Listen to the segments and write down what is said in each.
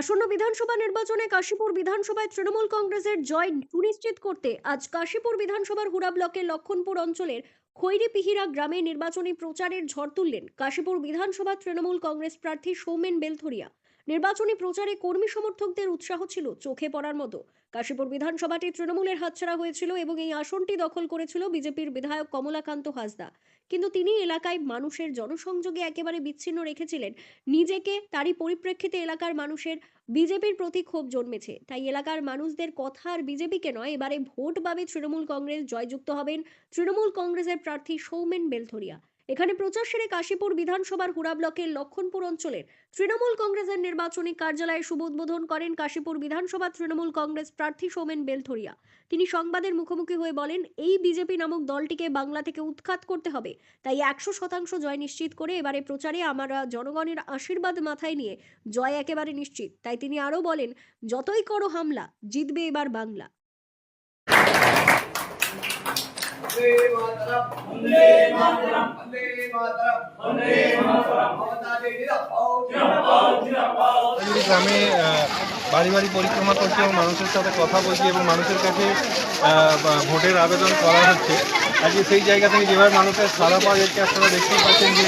আসন্ন বিধানসভা নির্বাচনে কাশীপুর বিধানসভায় তৃণমূল কংগ্রেসের জয় সুনিশ্চিত করতে আজ কাশীপুর বিধানসভার হুড়া ব্লকের লক্ষণপুর অঞ্চলের খৈরিপিহিরা গ্রামে নির্বাচনী প্রচারের ঝড় তুললেন কাশীপুর বিধানসভা তৃণমূল কংগ্রেস প্রার্থী সৌমেন বেলথরিয়া। নির্বাচনী প্রচারে কর্মী সমর্থকদের উৎসাহ ছিল চোখে পড়ার মতো। কাশীপুর বিধানসভাটি তৃণমূলের হাতছাড়া হয়েছিল এবং এই আসনটি দখল করেছিল বিজেপির বিধায়ক কমলাকান্ত হাসদা। কিন্তু তিনি এলাকায় মানুষের জনসংযোগে একেবারে বিচ্ছিন্ন রেখেছিলেন নিজেকে। তারই পরিপ্রেক্ষিতে এলাকার মানুষের বিজেপির প্রতি ক্ষোভ জন্মেছে। তাই এলাকার মানুষদের কথা আর বিজেপিকে নয়, এবারে ভোট পাবে তৃণমূল কংগ্রেস, জয়যুক্ত হবেন তৃণমূল কংগ্রেসের প্রার্থী সৌমেন বেলথরিয়া। এখানে প্রচার সেরে কাশীপুর বিধানসভার হুড়া ব্লকের লক্ষণপুর অঞ্চলের তৃণমূল কংগ্রেসের নির্বাচনী কার্যালয়ে শুভ উদ্বোধন করেন কাশীপুর বিধানসভা তৃণমূল কংগ্রেস প্রার্থী সৌমেন বেলথরিয়া। তিনি সংবাদের মুখোমুখি হয়ে বলেন, এই বিজেপি নামক দলটিকে বাংলা থেকে উৎখাত করতে হবে। তাই 100% জয় নিশ্চিত করে এবারে প্রচারে আমরা জনগণের আশীর্বাদ মাথায় নিয়ে জয় একেবারে নিশ্চিত। তাই তিনি আরো বলেন, যতই করো হামলা, জিতবে এবার বাংলা। গ্রামে বাড়ি বাড়ি পরিক্রমা করছি এবং মানুষের সাথে কথা বলছি এবং মানুষের কাছে ভোটের আবেদন করা হচ্ছে। আজকে সেই জায়গা থেকে যেভাবে মানুষের সাড়া পাওয়া যাচ্ছে, আপনারা দেখতেই পাচ্ছেন যে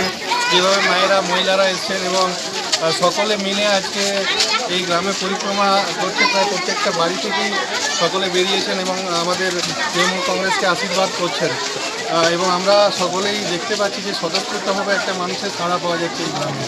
যেভাবে মায়েরা মহিলারা এসছেন এবং সকলে মিলে আজকে এই গ্রামে পরিক্রমা করছে। প্রায় প্রত্যেকটা বাড়ি থেকেই সকলে বেরিয়েছেন এবং আমাদের তৃণমূল কংগ্রেসকে আশীর্বাদ করছেন এবং আমরা সকলেই দেখতে পাচ্ছি যে স্বতঃস্ফূর্তভাবে একটা মানুষের সাড়া পাওয়া যাচ্ছে এই গ্রামে।